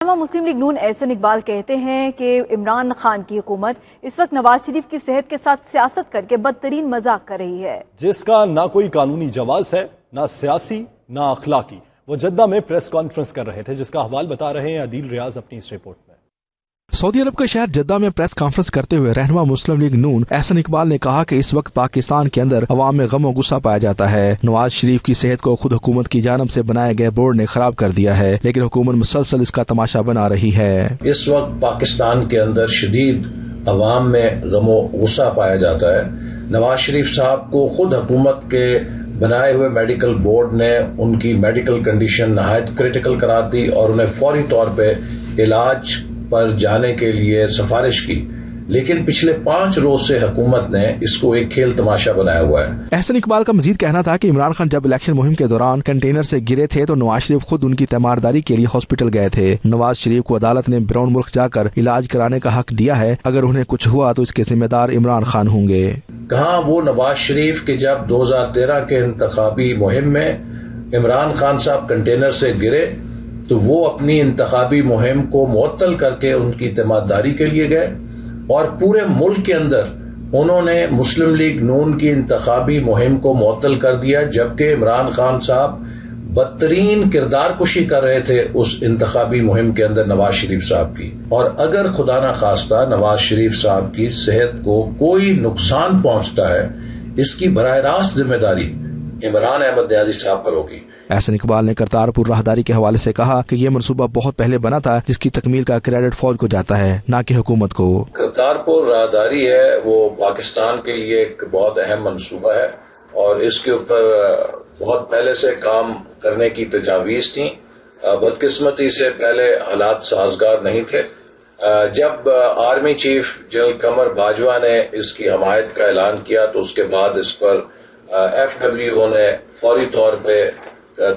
مسلم league نون احسن اقبال کہتے ہیں کہ عمران خان کی حکومت اس وقت نواز شریف کی صحت کے ساتھ سیاست کر کے بدترین مذاق کر رہی ہے، جس کا نہ کوئی قانونی جواز ہے، نہ سیاسی نہ اخلاقی۔ وہ جدہ میں پریس کانفرنس کر رہے تھے، جس کا حوال بتا رہے ہیں عدیل ریاض اپنی اس رپورٹ میں۔ سعودی عرب کے شہر جدہ میں پریس کانفرنس کرتے ہوئے رہنما مسلم لیگ نون احسن اقبال نے کہا کہ اس وقت پاکستان کے اندر عوام میں غم و غصہ پایا جاتا ہے۔ نواز شریف کی صحت کو خود حکومت کی جانب سے بنائے گئے بورڈ نے خراب کر دیا ہے، لیکن حکومت مسلسل اس کا تماشا بنا رہی ہے۔ اس وقت پاکستان کے اندر شدید عوام میں غم و غصہ پایا جاتا ہے۔ نواز شریف صاحب کو خود حکومت کے بنائے ہوئے میڈیکل بورڈ نے ان کی میڈیکل کنڈیشن نہایت کریٹیکل قرار دی اور انہیں فوری طور پہ علاج پر جانے کے لیے سفارش کی، لیکن پچھلے 5 روز سے حکومت نے اس کو ایک کھیل تماشا بنایا ہوا ہے۔ احسن اقبال کا مزید کہنا تھا کہ عمران خان جب الیکشن مہم کے دوران کنٹینر سے گرے تھے تو نواز شریف خود ان کی تیمارداری کے لیے ہاسپٹل گئے تھے۔ نواز شریف کو عدالت نے بیرون ملک جا کر علاج کرانے کا حق دیا ہے، اگر انہیں کچھ ہوا تو اس کے ذمہ دار عمران خان ہوں گے۔ کہاں وہ نواز شریف کے جب 2013 کے انتخابی مہم میں عمران خان صاحب کنٹینر سے گرے تو وہ اپنی انتخابی مہم کو معطل کر کے ان کی تیمارداری کے لیے گئے، اور پورے ملک کے اندر انہوں نے مسلم لیگ نون کی انتخابی مہم کو معطل کر دیا، جبکہ عمران خان صاحب بدترین کردار کشی کر رہے تھے اس انتخابی مہم کے اندر نواز شریف صاحب کی۔ اور اگر خدا نہ خواستہ نواز شریف صاحب کی صحت کو کوئی نقصان پہنچتا ہے، اس کی براہ راست ذمہ داری عمران احمد نیازی صاحب پر ہوگی۔ احسن اقبال نے کرتارپور راہداری کے حوالے سے کہا کہ یہ منصوبہ بہت پہلے بنا تھا، جس کی تکمیل کا کریڈٹ فوج کو جاتا ہے، نہ کہ حکومت کو۔ کرتارپور راہداری ہے وہ پاکستان کے لیے ایک بہت اہم منصوبہ ہے، اور اس کے اوپر بہت پہلے سے کام کرنے کی تجاویز تھیں۔ بدقسمتی سے پہلے حالات سازگار نہیں تھے۔ جب army chief general Qamar Bajwa نے اس کی حمایت کا اعلان کیا تو اس کے بعد اس پر FWO نے فوری طور پہ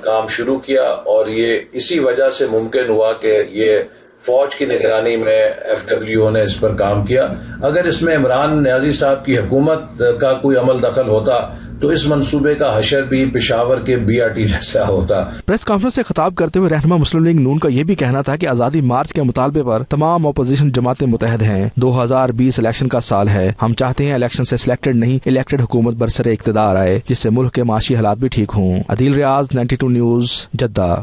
کام شروع کیا، اور یہ اسی وجہ سے ممکن ہوا کہ یہ فوج کی نگرانی میں FWO نے اس پر کام کیا۔ اگر اس میں عمران نیازی صاحب کی حکومت کا کوئی عمل دخل ہوتا تو اس منصوبے کا حشر بھی پشاور کے BRT جیسا ہوتا۔ پریس کانفرنس سے خطاب کرتے ہوئے رہنما مسلم لیگ نون کا یہ بھی کہنا تھا کہ آزادی مارچ کے مطالبے پر تمام اپوزیشن جماعتیں متحد ہیں۔ 2020 الیکشن کا سال ہے، ہم چاہتے ہیں الیکشن سے سلیکٹڈ نہیں الیکٹڈ حکومت برسر اقتدار آئے، جس سے ملک کے معاشی حالات بھی ٹھیک ہوں۔ عدیل ریاض، 92 نیوز، جدہ۔